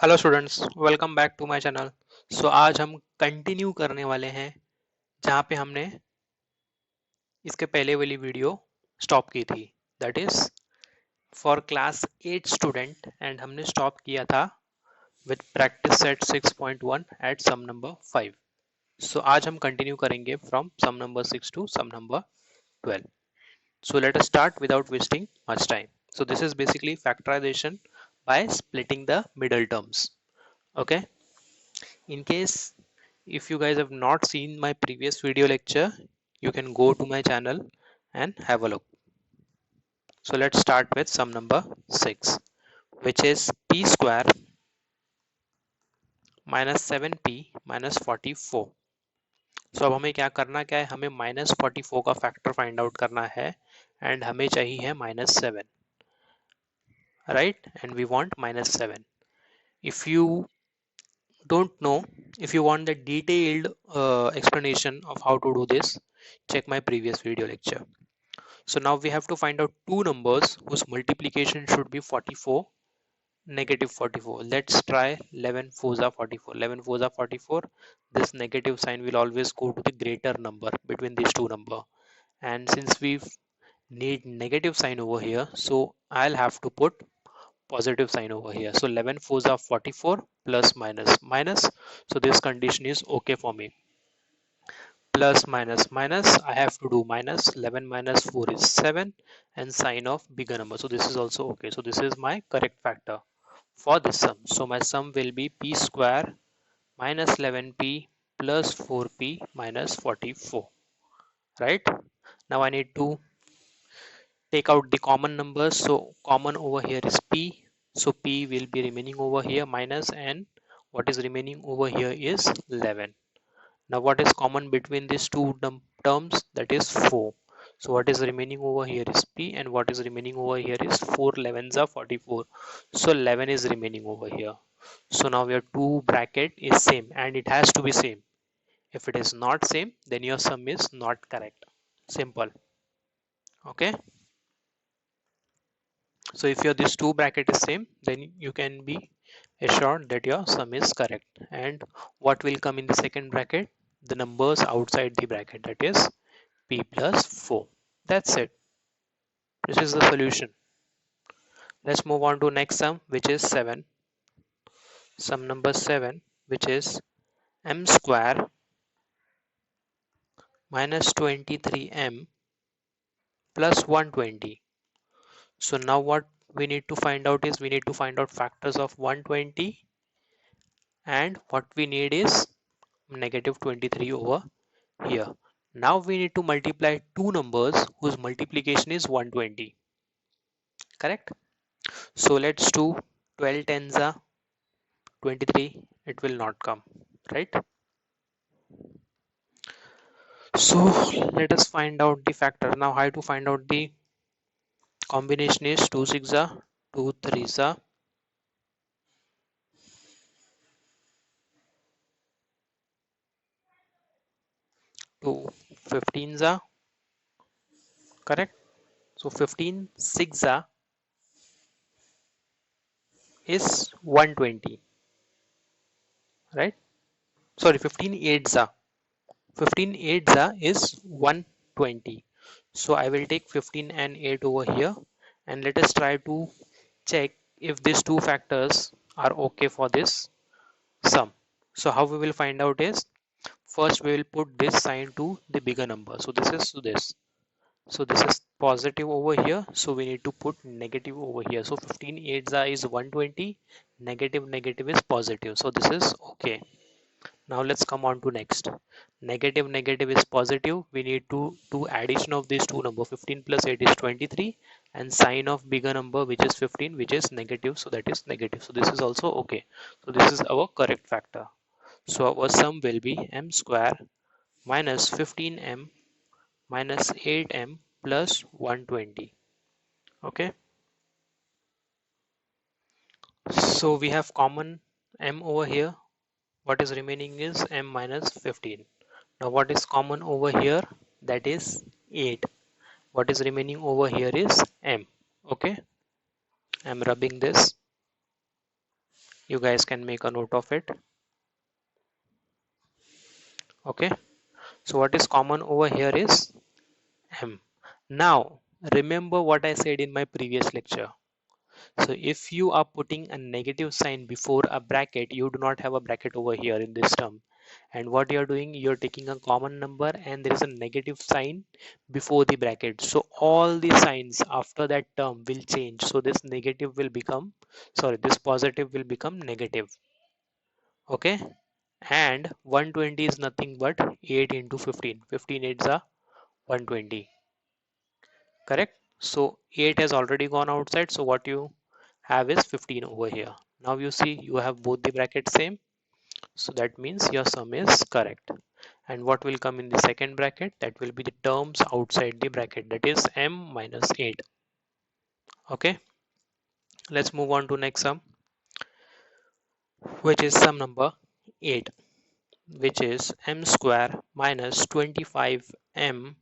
Hello students, welcome back to my channel. आज हम continue करने वाले हैं जहाँ पे हमने इसके पहले वाली वीडियो स्टॉप की थी, that is for class 8 student, and हमने स्टॉप किया था with practice set 6.1 at some number 5। आज हम कंटिन्यू करेंगे from some number 6 to some number 12। Let us start without wasting much time. This is basically factorization by splitting the middle terms. Okay, in case if you guys have not seen my previous video lecture, you can go to my channel and have a look. Let's start with sum number 6, which is p square minus 7p minus 44. अब हमें क्या है, हमें minus 44 का factor find out करना है and हमें चाहिए है -7, right, and we want -7. If you don't know, if you want the detailed explanation of how to do this, check my previous video lecture. So now we have to find out two numbers whose multiplication should be 44, negative 44. Let's try 11 fours are 44. 11 fours are 44. This negative sign will always go to the greater number between these two numbers. And since we need negative sign over here, so I'll have to put positive sign over here. So 11 fours are 44 plus minus minus. So this condition is okay for me. Plus minus minus, I have to do minus. 11 minus 4 is 7 and sign of bigger number. So this is also okay. So this is my correct factor for this sum. So my sum will be p square minus 11p plus 4p minus 44. Right? Now I need to take out the common numbers. So common over here is p. So p will be remaining over here minus, and what is remaining over here is 11. Now what is common between these two terms? That is 4. So what is remaining over here is p, and what is remaining over here is 4 11s are 44. So 11 is remaining over here. So now your two bracket is same and it has to be same. If it is not same, then your sum is not correct. Simple. Okay. So if your this two bracket is same, then you can be assured that your sum is correct. And what will come in the second bracket? The numbers outside the bracket, that is p plus 4. That's it. This is the solution. Let's move on to next sum, which is 7. Sum number 7, which is m square minus 23m plus 120. So now what we need to find out is, we need to find out factors of 120, and what we need is negative 23 over here. Now we need to multiply two numbers whose multiplication is 120. Correct? So let's do 12 tens are 23. It will not come, right? So let us find out the factor. Now how to find out the combination is 2 6 are 2 3s are 2 15s are, correct? So 15 6 are is 120, right? Sorry, 15 8s are 15 8s are is 120. So I will take 15 and 8 over here, and let us try to check if these two factors are okay for this sum. So how we will find out is, first we will put this sign to the bigger number. So this is to this. So this is positive over here. So we need to put negative over here. So 15 8s are is 120. Negative negative is positive. So this is okay. Now let's come on to next. Negative negative is positive. We need to do addition of these two numbers. 15 plus 8 is 23, and sign of bigger number, which is 15, which is negative. So that is negative. So this is also okay. So this is our correct factor. So our sum will be m square minus 15m minus 8m plus 120. Okay. So we have common m over here. What is remaining is m minus 15. Now what is common over here? That is 8. What is remaining over here is m. Okay. I'm rubbing this. You guys can make a note of it. Okay, so what is common over here is m. Now remember what I said in my previous lecture. So if you are putting a negative sign before a bracket, you do not have a bracket over here in this term. And what you are doing, you're taking a common number and there is a negative sign before the bracket. So all the signs after that term will change. So this negative will become, sorry, this positive will become negative. Okay. And 120 is nothing but 8 into 15. 15 8s are 120. Correct? So 8 has already gone outside. So what you have is 15 over here. Now you see you have both the brackets same. So that means your sum is correct. And what will come in the second bracket? That will be the terms outside the bracket. That is m minus 8. Okay. Let's move on to next sum, which is sum number 8, which is m square minus 25m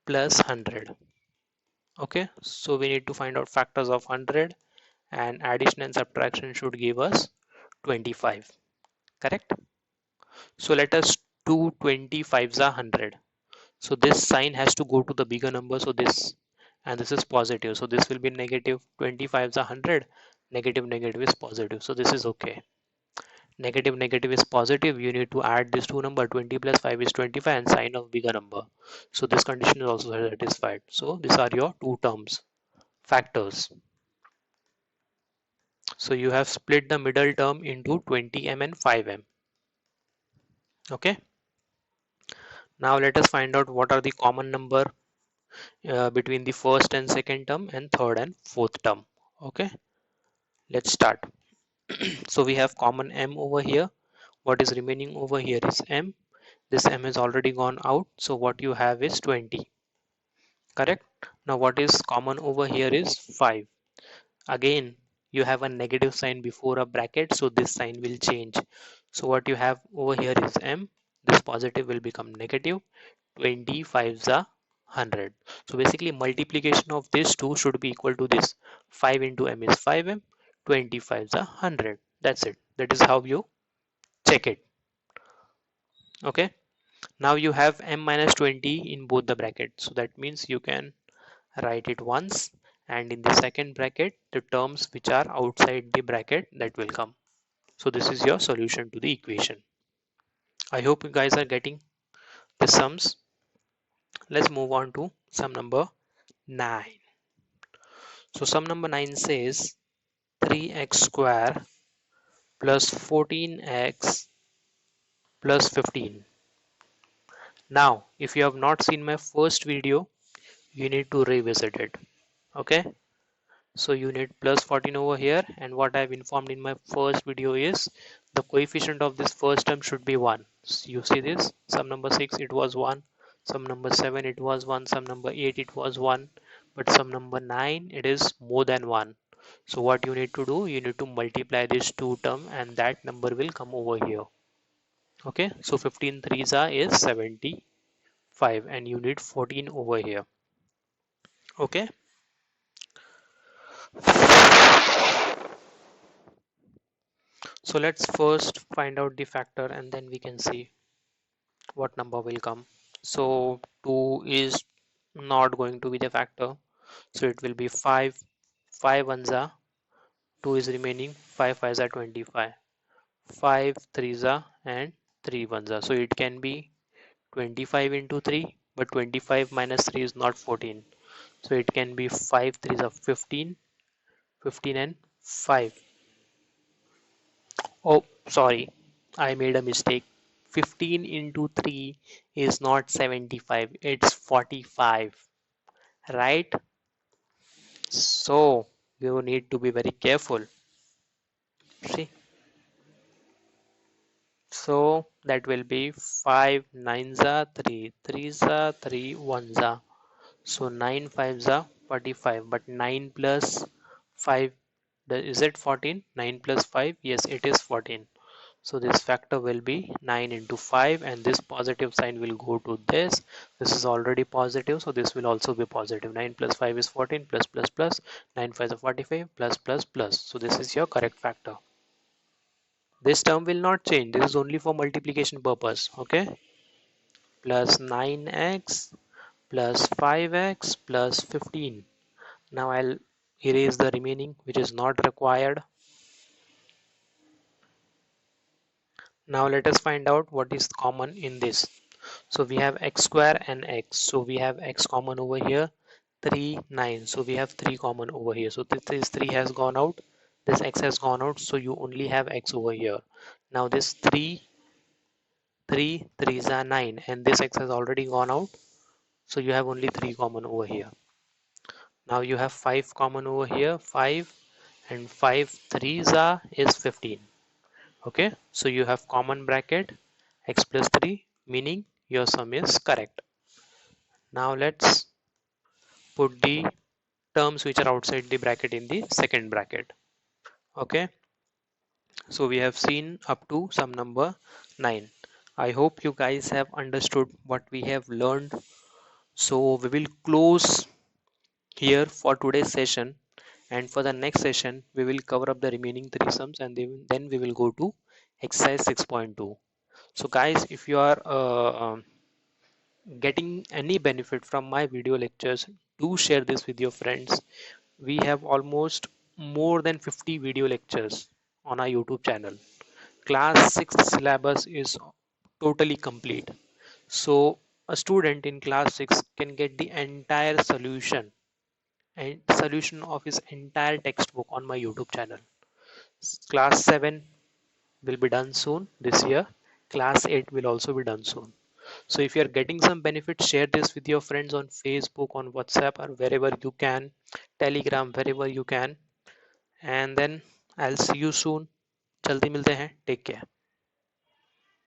plus 100. Okay. So we need to find out factors of 100 and addition and subtraction should give us 25. Correct? So let us do 25s are 100. So this sign has to go to the bigger number. So this and this is positive. So this will be negative. 25s are 100. Negative negative is positive. So this is okay. Negative negative is positive. You need to add these two number. 20 plus 5 is 25 and sign of bigger number. So this condition is also satisfied. So these are your two terms, factors. So you have split the middle term into 20m and 5m. Okay. Now let us find out what are the common number between the first and second term and third and fourth term. Okay, let's start. So we have common m over here. What is remaining over here is m. This m has already gone out. So what you have is 20. Correct. Now what is common over here is 5. Again, you have a negative sign before a bracket. So this sign will change. So what you have over here is m. This positive will become negative. 25s are 100. So basically multiplication of these two should be equal to this. 5 into m is 5m, 25s are 100. That's it. That is how you check it. Okay. Now you have m minus 20 in both the brackets. So that means you can write it once, and in the second bracket the terms which are outside the bracket that will come. So this is your solution to the equation. I hope you guys are getting the sums. Let's move on to sum number 9. So sum number 9 says 3x square plus 14x plus 15. Now, if you have not seen my first video, you need to revisit it. Okay. So you need plus 14 over here, and what I have informed in my first video is the coefficient of this first term should be 1. So you see this, sum number 6 it was 1, sum number 7 it was 1, sum number 8 it was 1, but sum number 9 it is more than 1. So what you need to do, you need to multiply this two term and that number will come over here. Okay, so 15 threes are is 75 and you need 14 over here. Okay, so let's first find out the factor and then we can see what number will come. So 2 is not going to be the factor, so it will be 5. 5 ones are 2 is remaining, 5 5s are 25, 5 3s are and 3 ones are, so it can be 25 into 3, but 25 minus 3 is not 14, so it can be 5 3s are 15, 15 and 5. Oh, sorry, I made a mistake. 15 into 3 is not 75, it's 45, right? So you need to be very careful. See, so that will be 5 9s are 3, 3s are 3, 1s are. So 9 5s are 45, but 9 plus 5, is it 14? 9 plus 5, yes, it is 14. So this factor will be 9 into 5 and this positive sign will go to this. This is already positive, so this will also be positive. 9 plus 5 is 14 plus plus plus. 9 5 is 45 plus plus plus. So this is your correct factor. This term will not change. This is only for multiplication purpose. Okay, plus 9x plus 5x plus 15. Now I'll erase the remaining which is not required. Now let us find out what is common in this. So we have x square and x. So we have x common over here. 3, 9. So we have 3 common over here. So this 3 has gone out. This x has gone out. So you only have x over here. Now this 3, 3s are 9. And this x has already gone out. So you have only 3 common over here. Now you have 5 common over here. 5 and 5 3s are is 15. Okay, so you have common bracket x plus 3, meaning your sum is correct. Now let's put the terms which are outside the bracket in the second bracket. Okay, so we have seen up to sum number 9. I hope you guys have understood what we have learned. So we will close here for today's session, and for the next session we will cover up the remaining 3 sums, and then we will go to exercise 6.2. So guys, if you are getting any benefit from my video lectures, do share this with your friends. We have almost more than 50 video lectures on our YouTube channel. Class 6 syllabus is totally complete. So a student in class 6 can get the entire solution and solution of his entire textbook on my YouTube channel. Class 7 will be done soon this year. Class 8 will also be done soon. So if you're getting some benefit, share this with your friends on Facebook, on WhatsApp, or wherever you can, Telegram, wherever you can. And then I'll see you soon. जल्दी मिलते हैं. Take care.